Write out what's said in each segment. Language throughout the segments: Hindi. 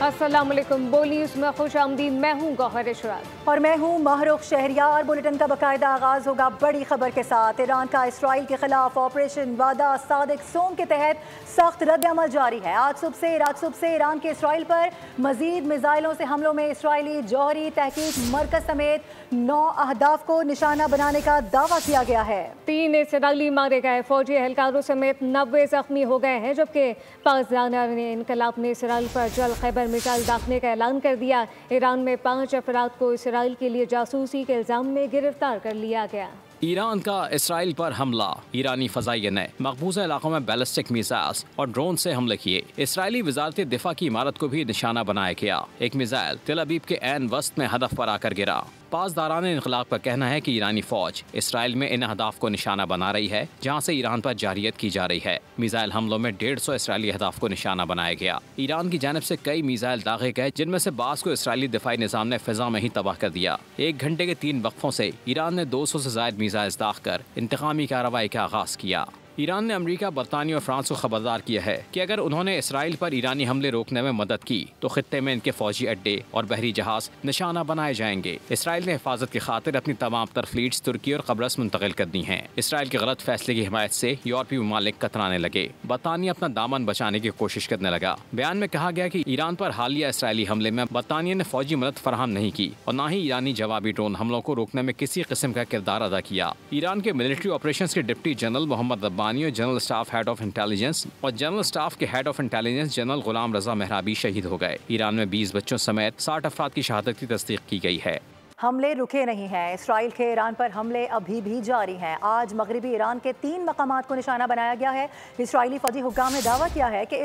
अस्सलाम वालेकुम। बोली उसमें खुश आमदीद। मैं हूँ गौहर इशराक और मैं हूँ महरूख शहरियार। बुलेटिन का बाकायदा आगाज होगा बड़ी खबर के साथ। ईरान का इसराइल के खिलाफ ऑपरेशन वादा सादिक सोम के तहत सख्त रद्द-ए-अमल जारी है। आज सुबह से ईरान के इसराइल पर मजीद मिसाइलों से हमलों में इसराइली जौहरी तहकीक मरकज समेत 9 अहदाफ को निशाना बनाने का दावा किया गया है। 3 इसराइली मारे गए, फौजी एहलकारों समेत 90 जख्मी हो गए हैं, जबकि पाकिस्तान इनकलाब ने इसराइल पर जल खैबर मिसाइल दागने का ऐलान कर दिया। ईरान में 5 अफराद को इसराइल के लिए जासूसी के इल्जाम में गिरफ्तार कर लिया गया। ईरान का इसराइल पर हमला। ईरानी फजाइया ने मकबूजा इलाकों में बैलिस्टिक मिसाइल्स और ड्रोन से हमले किए। इसराइली वजारत दिफा की इमारत को भी निशाना बनाया गया। एक मिसाइल तेल अवीव के ऐन वस्त में हदफ पर आकर गिरा। पासदारान इनकलाब का कहना है कि ईरानी फौज इसराइल में इन अहदाफ को निशाना बना रही है, जहाँ से ईरान पर जारियत की जा रही है। मिसाइल हमलों में 150 इसराइली अहदाफ को निशाना बनाया गया। ईरान की जानिब से कई मिसाइल दागे गए, जिनमें से बास को इसराइली दिफाई निज़ाम ने फिजा में ही तबाह कर दिया। 1 घंटे के 3 वक्फों से ईरान ने 200 से ज्यादा मिसाइल दाग कर इंतकामी कार्रवाई का आगाज किया। ईरान ने अमेरिका, बरतानिया और फ्रांस को खबरदार किया है कि अगर उन्होंने इसराइल पर ईरानी हमले रोकने में मदद की तो खित्ते में इनके फौजी अड्डे और बहरी जहाज निशाना बनाए जाएंगे। इसराइल ने हिफाजत की खातिर अपनी तमाम तर फ्लीट्स तुर्की और कब्रस मुंतकिल कर दी हैं। इसराइल के गलत फैसले की हिमायत से यूरोपीय ममालिक कतराने लगे। बरतानिया अपना दामन बचाने की कोशिश करने लगा। बयान में कहा गया कि ईरान पर हालिया इसराइली हमले में बरतानिया ने फौजी मदद फराहम नहीं की और न ही ईरानी जवाबी ड्रोन हमलों को रोकने में किसी किस्म का किरदार अदा किया। ईरान के मिलिट्री ऑपरेशंस के डिप्टी जनरल मोहम्मद रब्बानी और general staff head of intelligence और जनरल स्टाफ के हेड ऑफ इंटेलिजेंस जनरल गुलाम रजा मेहराबी शहीद हो गए। ईरान में 20 बच्चों समेत 60 अफराद की शहादत की तस्दीक की गई है। हमले रुके नहीं हैं। इसराइल के ईरान पर हमले अभी भी जारी हैं। आज मगरबी ईरान के 3 मकामात को निशाना बनाया गया है। इसराइली फौजी हुक्काम ने दावा किया है कि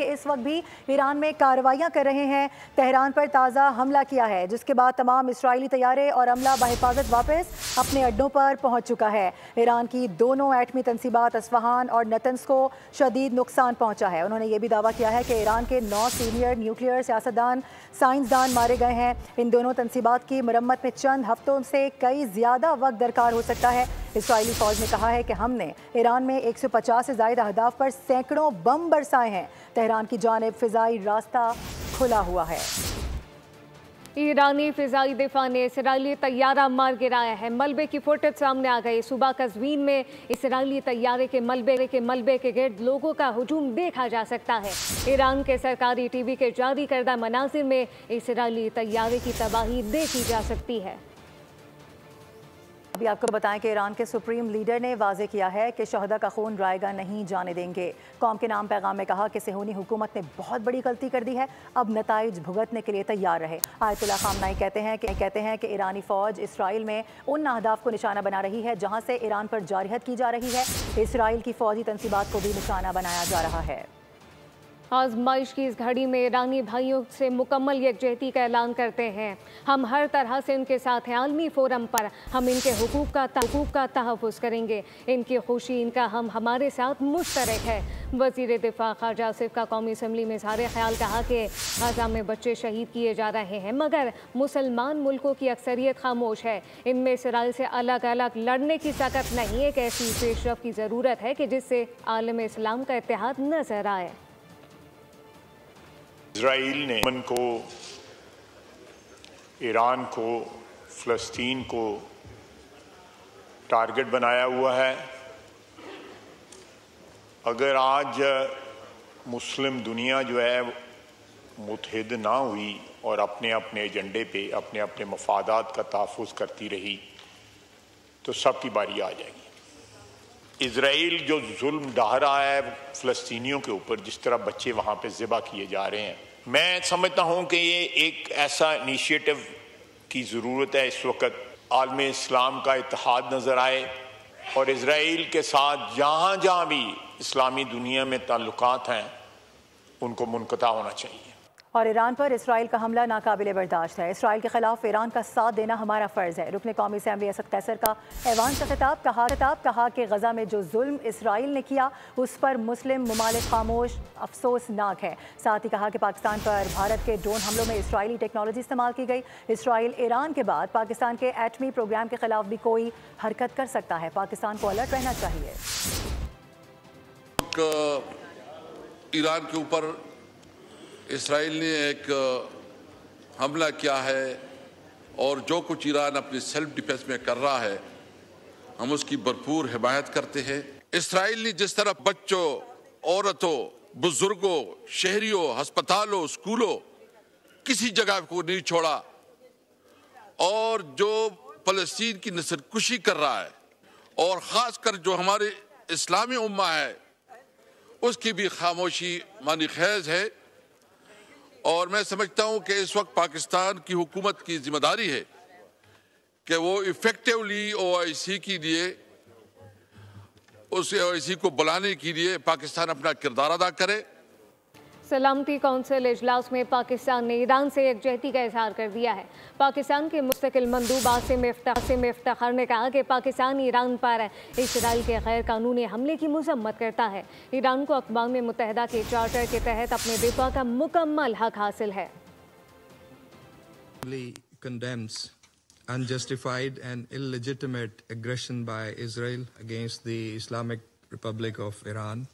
इस वक्त भी ईरान में कार्रवाइयाँ कर रहे हैं। तेहरान पर ताज़ा हमला किया है, जिसके बाद तमाम इसराइली तैयारे और अमला बहिफाजत वापस अपने अड्डों पर पहुँच चुका है। ईरान की दोनों एटमी तनसीबात अस्फहान और नतन्स को शदीद नुकसान पहुँचा है। उन्होंने ये भी दावा किया है कि ईरान के 9 सीनियर न्यूक्लियर सियासतदान, साइंसदान मारे गए हैं। इन दोनों तनसीबात की मरम्मत में चंद हफ्तों से कई ज़्यादा वक्त दरकार हो सकता है। इसराइली फ़ौज ने कहा है कि हमने ईरान में 150 से ज़ायद अहदाफ पर सैकड़ों बम बरसाए हैं। तेहरान की जानिब फ़िज़ाई रास्ता खुला हुआ है। ईरानी फिजाई दिफा ने इसराइली तैयारा मार गिराया है। मलबे की फुटेज सामने आ गई। सुबह कज़वीन में इसराइली तैयारे के मलबे के गिर्द लोगों का हुजूम देखा जा सकता है। ईरान के सरकारी टीवी के जारी करदा मनाजिर में इसराइली तैयारे की तबाही देखी जा सकती है। अभी आपको बताएं कि ईरान के सुप्रीम लीडर ने वाजे किया है कि शहदा का खून रायगा नहीं जाने देंगे। कौम के नाम पैगाम में कहा कि सेहूनी हुकूमत ने बहुत बड़ी गलती कर दी है, अब नताइज भुगतने के लिए तैयार रहे। आयतुल्लाह खामनाई कहते हैं कि ईरानी फ़ौज इसराइल में उन अहदाफ को निशाना बना रही है जहाँ से ईरान पर जारहत की जा रही है। इसराइल की फ़ौजी तनसीबात को भी निशाना बनाया जा रहा है। आजमाइश की इस घड़ी में ईरानी भाइयों से मुकम्मल यकजहती का ऐलान करते हैं। हम हर तरह से उनके साथ हैं। आलमी फोरम पर हम इनके हुकूक का तहफ़्फ़ुज़ करेंगे। इनकी खुशी इनका हमारे साथ मुश्तरक है। वज़ीर दिफा ख़ारजा आसिफ का कौमी असम्बली में इज़हार ख्याल कहा कि गाज़ा में बच्चे शहीद किए जा रहे हैं, मगर मुसलमान मुल्कों की अक्सरियत खामोश है। इनमें इसराइल से अलग अलग लड़ने की ताकत नहीं। एक ऐसी पेशरफ की ज़रूरत है कि जिससे आलम इस्लाम का इत्तेहाद नजर आए। इजराइल ने यमन को, ईरान को, फ़लस्तीन को टारगेट बनाया हुआ है। अगर आज मुस्लिम दुनिया जो है मुत्तहिद ना हुई और अपने अपने एजेंडे पे अपने अपने मफादात का तहफ़्फ़ुज़ करती रही तो सबकी बारी आ जाएगी। इजराइल जो जुल्म ढा रहा है फ़लस्तीनियों के ऊपर, जिस तरह बच्चे वहाँ पे ज़िबा किए जा रहे हैं, मैं समझता हूँ कि ये एक ऐसा इनिशिएटिव की ज़रूरत है। इस वक्त आलम इस्लाम का इत्तेहाद नज़र आए और इजराइल के साथ जहाँ जहाँ भी इस्लामी दुनिया में ताल्लुकात हैं उनको मुनक़ता होना चाहिए। और ईरान पर इसराइल का हमला नाकाबिले बर्दाश्त है। इसराइल के खिलाफ ईरान का साथ देना हमारा फ़र्ज़ है। रुकने कौमी असम्बली असद कैसर का ऐवान का खिताब कहा कि गज़ा में जो जुल्म इसराइल ने किया उस पर मुस्लिम ममालिक खामोश, अफसोसनाक है। साथ ही कहा कि पाकिस्तान पर भारत के ड्रोन हमलों में इसराइली टेक्नोलॉजी इस्तेमाल की गई। इसराइल ईरान के बाद पाकिस्तान के एटमी प्रोग्राम के खिलाफ भी कोई हरकत कर सकता है। पाकिस्तान को अलर्ट रहना चाहिए। ईरान के ऊपर इसराइल ने एक हमला किया है और जो कुछ ईरान अपनी सेल्फ डिफेंस में कर रहा है हम उसकी भरपूर हिमायत करते हैं। इसराइल ने जिस तरह बच्चों, औरतों, बुजुर्गों, शहरियों, अस्पतालों, स्कूलों किसी जगह को नहीं छोड़ा और जो फलस्तीन की नस्लकुशी कर रहा है और ख़ासकर जो हमारे इस्लामी उम्मा है उसकी भी खामोशी मानी खैज है। और मैं समझता हूं कि इस वक्त पाकिस्तान की हुकूमत की जिम्मेदारी है कि वो इफेक्टिवली OIC के लिए, उस OIC को बुलाने के लिए पाकिस्तान अपना किरदार अदा करे। सलामती कौंसिल इजलास में पाकिस्तान ने ईरान से यकजहती का इजहार कर दिया है। पाकिस्तान के मुस्तकिल मंदूब आसिम इफ्तिखार ने कहा कि पाकिस्तान ईरान पर इसराइल के गैर कानूनी हमले की मजम्मत करता है। ईरान को अक़वाम मुत्तहिदा के चार्टर के तहत अपने दिफा का मुकम्मल हक हासिल है। Condemns unjustified and illegitimate aggression by Israel against the Islamic Republic of Iran.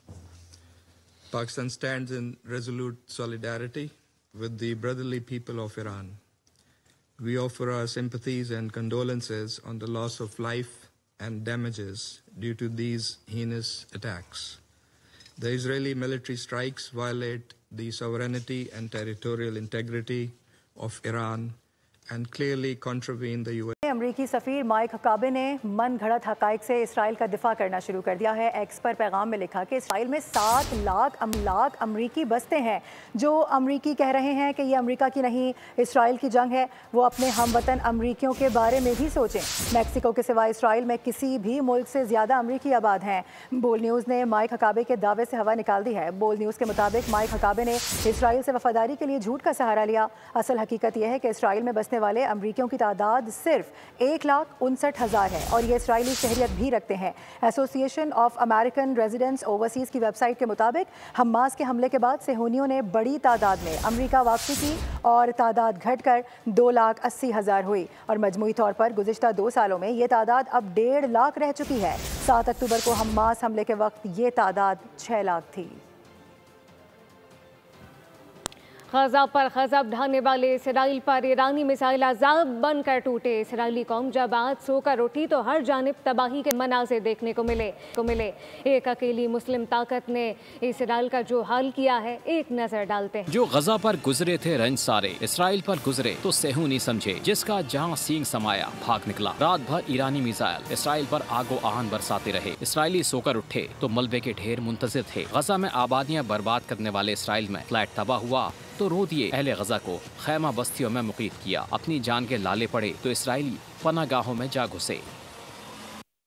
Pakistan stands in resolute solidarity with the brotherly people of Iran. We offer our sympathies and condolences on the loss of life and damages due to these heinous attacks. The Israeli military strikes violate the sovereignty and territorial integrity of Iran and clearly contravene the UN. अमरीकी सफ़ीर माइक हकाबे ने मन घड़त हक़ाइक़ से इसराइल का दिफा करना शुरू कर दिया है। एक्स पर पैगाम में लिखा कि इसराइल में 7 लाख अमरीकी बसते हैं। जो अमरीकी कह रहे हैं कि ये अमरीका की नहीं इसराइल की जंग है, वो अपने हमवतन अमरीकियों के बारे में भी सोचें। मैक्सिको के सिवा इसराइल में किसी भी मुल्क से ज़्यादा अमरीकी आबाद हैं। बोल न्यूज़ ने माइक हकाबे के दावे से हवा निकाल दी है। बोल न्यूज़ के मुताबिक माइक हकाबे ने इसराइल से वफादारी के लिए झूठ का सहारा लिया। असल हकीकत यह है कि इसराइल में बसने वाले अमरीकियों की तादाद सिर्फ 1,59,000 है और ये इसराइली शहरियत भी रखते हैं। Association of American residents overseas की वेबसाइट के मुताबिक हमास के हमले के बाद सेहूनियों ने बड़ी तादाद में अमरीका वापसी की और तादाद घटकर 2,80,000 हुई और मजमूई तौर पर गुज़िश्ता 2 सालों में ये तादाद अब 1.5 लाख रह चुकी है। 7 अक्टूबर को हमास हमले के वक्त ये तादाद 6 लाख थी। गजा पर गजब ढाने वाले इसराइल पर ईरानी मिसाइल अज़ाब बनकर टूटे। इसराइली कौम जब आज सोकर उठी तो हर जानिब तबाही के मनाज़िर देखने को मिले। एक अकेली मुस्लिम ताकत ने इसराइल का जो हाल किया है, एक नज़र डालते हैं। जो गजा पर गुजरे थे रंज सारे, इसराइल पर गुजरे तो सेहू नहीं समझे। जिसका जहां सींग समाया भाग निकला। रात भर ईरानी मिसाइल इसराइल पर आगो आहन बरसाते रहे। इसराइली सोकर उठे तो मलबे के ढेर मुंतज़िर थे। गजा में आबादियां बर्बाद करने वाले इसराइल में फ्लैट तबाह हुआ तो रो दिए अहले गजा को खैमा बस्तियों में मुक़ीद किया। अपनी जान के लाले पड़े तो इसराइली पनागाहों में जा घुसे।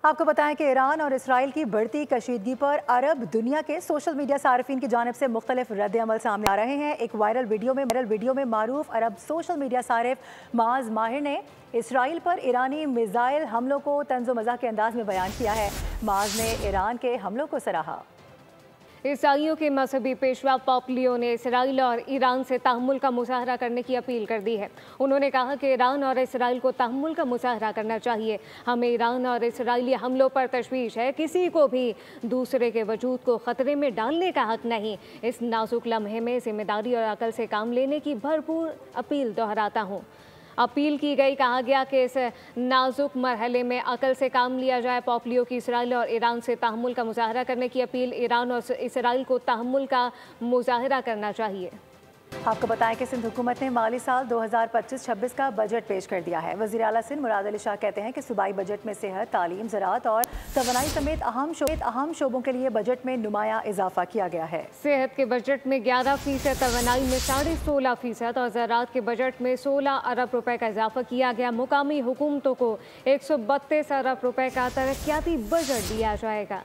आपको बताएं कि ईरान और इसराइल की बढ़ती कशीदगी पर अरब दुनिया के सोशल मीडिया सार्फिन की जानिब से मुख्तलिफ रद्द अमल सामने आ रहे हैं। एक वायरल वीडियो में मारूफ अरब सोशल मीडिया सारिफ माज माहिर ने इसराइल पर ईरानी मिसाइल हमलों को तंज़ो मज़ाह के अंदाज में बयान किया है। माज ने ईरान के हमलों को सराहा। ईसाइयों के मजहबी पेशवा पोप लियो ने इसराइल और ईरान से तहम्मुल का मुजाहरा करने की अपील कर दी है। उन्होंने कहा कि ईरान और इसराइल को तहम्मुल का मुजाहरा करना चाहिए। हमें ईरान और इसराइली हमलों पर तशवीश है। किसी को भी दूसरे के वजूद को ख़तरे में डालने का हक नहीं। इस नाजुक लम्हे में जिम्मेदारी और अकल से काम लेने की भरपूर अपील दोहराता हूँ। अपील की गई, कहा गया कि इस नाजुक मरहले में अकल से काम लिया जाए। पोप लियो की इसराइल और ईरान से तहम्मुल का मुजाहरा करने की अपील। ईरान और इसराइल को तहम्मुल का मुजाहरा करना चाहिए। आपको बताएं कि सिंध हुकूमत ने माली साल 2025-26 का बजट पेश कर दिया है। वज़ीर आला सिंध मुराद अली शाह कहते हैं कि सूबाई बजट में सेहत, तालीम, ज़राअत और तवानाई समेत अहम शोबों के लिए बजट में नुमाया इजाफा किया गया है। सेहत के बजट में 11%, तवानाई में 16.5% और ज़राअत के बजट में 16 अरब रुपए का इजाफा किया गया। मुकामी हुकूमतों को 132 अरब रुपए का तरक्याती बजट दिया जाएगा।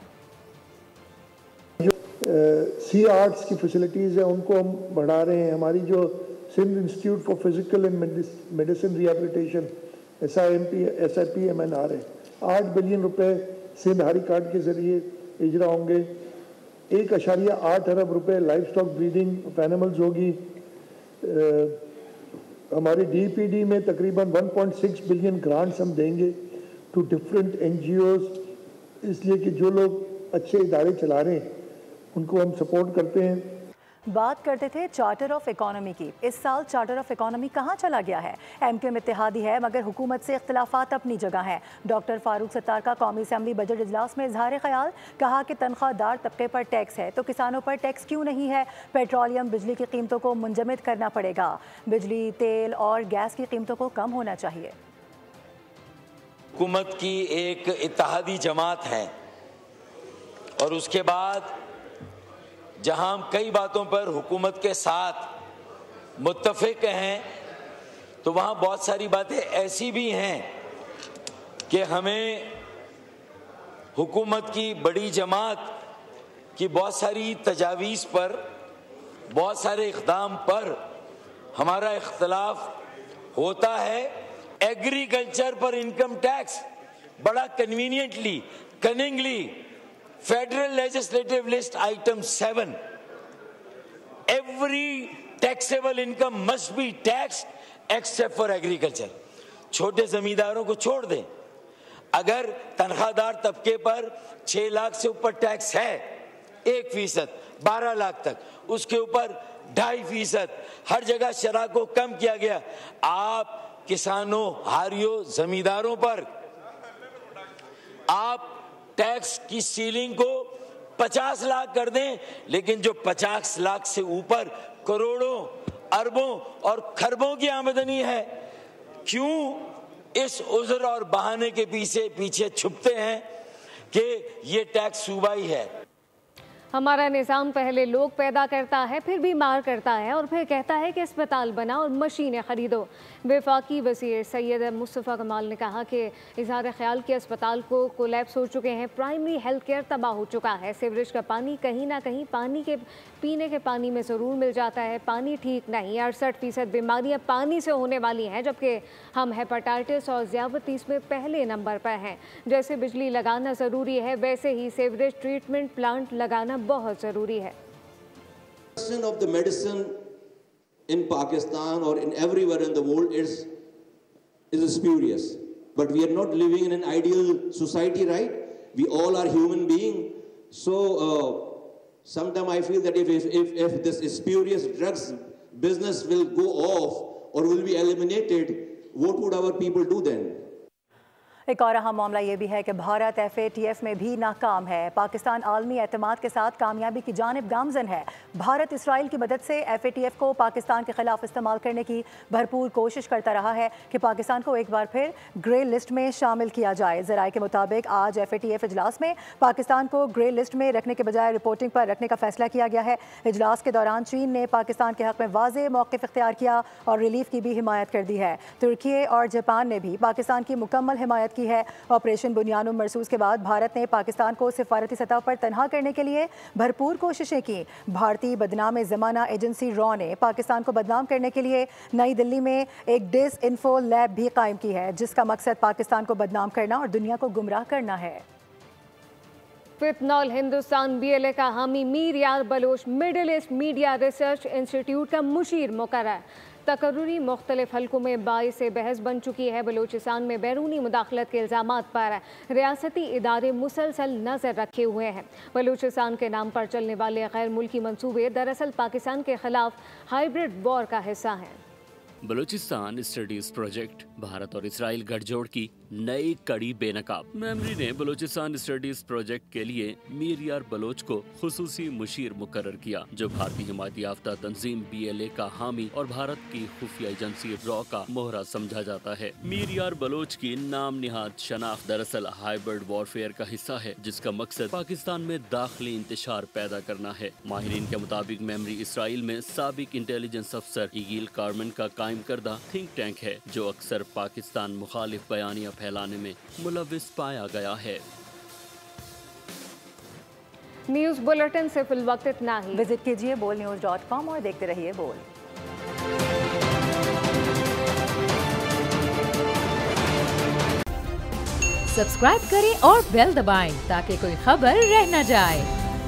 सी आर्ट्स की फैसिलिटीज़ है उनको हम बढ़ा रहे हैं। हमारी जो Sindh institute for physical and medicine rehabilitation SIPMNR है, 8 बिलियन रुपए सिंध हारी कार्ड के ज़रिए इजरा होंगे। 1.8 अरब रुपए life stock breeding of animals होगी। हमारे DPD में तकरीबन 1.6 बिलियन ग्रांट्स हम देंगे टू डिफरेंट NGOs, इसलिए कि जो लोग अच्छे इदारे चला रहे हैं उनको हम सपोर्ट करते हैं। बात करते थे चार्टर ऑफ इकोनॉमी की। इस साल चार्टर ऑफ इकोनॉमी कहाँ चला गया है? एमक्यूएम इत्तेहादी है मगर हुकूमत से इख्तिलाफात अपनी जगह हैं। डॉक्टर फारूक सत्तार का कौमी असम्बली बजट इजलास में इजहार ख्याल, कहा कि तनख्वाहदार तबके पर टैक्स है तो किसानों पर टैक्स क्यों नहीं है? पेट्रोलियम बिजली की कीमतों को मुंजमद करना पड़ेगा। बिजली, तेल और गैस की कीमतों को कम होना चाहिए। हुकूमत की एक इत्तेहादी जमात है और उसके बाद जहां हम कई बातों पर हुकूमत के साथ मुत्तफिक हैं तो वहां बहुत सारी बातें ऐसी भी हैं कि हमें हुकूमत की बड़ी जमात की बहुत सारी तजावीज़ पर, बहुत सारे इक़दाम पर हमारा इख्तलाफ होता है। एग्रीकल्चर पर इनकम टैक्स बड़ा conveniently, cunningly, federal legislative list item 7, every taxable income must be taxed except for agriculture. छोटे जमींदारों को छोड़ दें, अगर तनख्वाहदार तबके पर 6 लाख से ऊपर टैक्स है 1%, 12 लाख तक, उसके ऊपर 2.5%, हर जगह शरह को कम किया गया। आप किसानों, हारियों, जमींदारों पर आप टैक्स की सीलिंग को 50 लाख कर दें, लेकिन जो 50 लाख से ऊपर करोड़ों, अरबों और खरबों की आमदनी है, क्यों इस उज़्र और बहाने के पीछे छुपते हैं कि ये टैक्स सूबाई है? हमारा निज़ाम पहले लोग पैदा करता है, फिर बीमार करता है और फिर कहता है कि अस्पताल बनाओ और मशीनें ख़रीदो। वफाकी वज़ीर सैयद मुस्तफ़ा कमाल ने कहा कि इज़हार ख्याल के अस्पताल को कोलैप्स हो चुके हैं, प्राइमरी हेल्थ केयर तबाह हो चुका है, सीवरेज का पानी कहीं ना कहीं पीने के पानी में ज़रूर मिल जाता है, पानी ठीक नहीं। 68% बीमारियाँ पानी से होने वाली हैं, जबकि हम हेपेटाइटिस और ज़ियाबतीस में पहले नंबर पर हैं। जैसे बिजली लगाना ज़रूरी है, वैसे ही सीवरेज ट्रीटमेंट प्लांट लगाना बहुत ज़रूरी है। of the medicine in Pakistan or in everywhere in the world is spurious, but we are not living in an ideal society, right? We all are human beings, so sometimes I feel that if this spurious drugs business will go off or will be eliminated, what would our people do then? एक और अहम मामला ये भी है कि भारत FATF में भी नाकाम है। पाकिस्तान आलमी एतमाद के साथ कामयाबी की जानिब गामजन है। भारत इसराइल की मदद से FATF को पाकिस्तान के खिलाफ इस्तेमाल करने की भरपूर कोशिश करता रहा है कि पाकिस्तान को एक बार फिर ग्रे लिस्ट में शामिल किया जाए। ज़राए के मुताबिक आज FATF इजलास में पाकिस्तान को ग्रे लिस्ट में रखने के बजाय रिपोर्टिंग पर रखने का फैसला किया गया है। इजलास के दौरान चीन ने पाकिस्तान के हक़ में वाज़ेह मौक़िफ़ इख्तियार किया और रिलीफ की भी हिमायत कर दी है। तुर्की और जापान ने भी पाकिस्तान की मुकम्मल हिमायत की है। ऑपरेशन बुनियानुम मरसूस के बाद भारत ने पाकिस्तान को सिफारती सतह पर तनहा करने के लिए भरपूर कोशिशें की। भारतीय बदनाम ज़माना एजेंसी रॉ ने पाकिस्तान को बदनाम करने के लिए नई दिल्ली में एक डिस इन्फो लैब भी कायम की है, जिसका मकसद पाकिस्तान को बदनाम करना और दुनिया को गुमराह करना है। फितनॉल हिंदुस्तान BLA का Hami Mir Yar Baloch middle east media research institute का मुशीर मुकर्रर। तकर्रुरी मुख्तलिफ हल्कों में बाइस से बहस बन चुकी है। बलूचिस्तान में बैरूनी मुदाखलत के इल्ज़ामात पर रियासती इदारे मुसलसल नज़र रखे हुए हैं। बलूचिस्तान के नाम पर चलने वाले गैर मुल्की मंसूबे दरअसल पाकिस्तान के खिलाफ हाइब्रिड वॉर का हिस्सा हैं। बलूचिस्तान स्टडीज प्रोजेक्ट भारत और इसराइल गठजोड़ की नई कड़ी बेनकाब। मेमरी ने बलूचिस्तान स्टडीज प्रोजेक्ट के लिए मीर यार बलोच को खुसूसी मुशीर मुकर्रर किया, जो भारतीय हिमायत याफ्ता तंजीम BLA का हामी और भारत की खुफिया एजेंसी रॉ का मोहरा समझा जाता है। मीर यार बलोच की नाम निहाद शनाख्त दरअसल हाइब्रिड वॉरफेयर का हिस्सा है, जिसका मकसद पाकिस्तान में दाखिली इंतशार पैदा करना है। माहिरीन के मुताबिक मेमरी इसराइल में साबिक इंटेलिजेंस अफसर ईगिल कार्मेन का कायम करदा थिंक टैंक है, जो अक्सर पाकिस्तान मुखालिफ बयानियां फैलाने में मुलविस पाया गया है। न्यूज़ बुलेटिन से फिल वक्त इतना ही। विजिट कीजिए bolnews.com और देखते रहिए बोल। सब्सक्राइब करें और बेल दबाएं ताकि कोई खबर रह न जाए।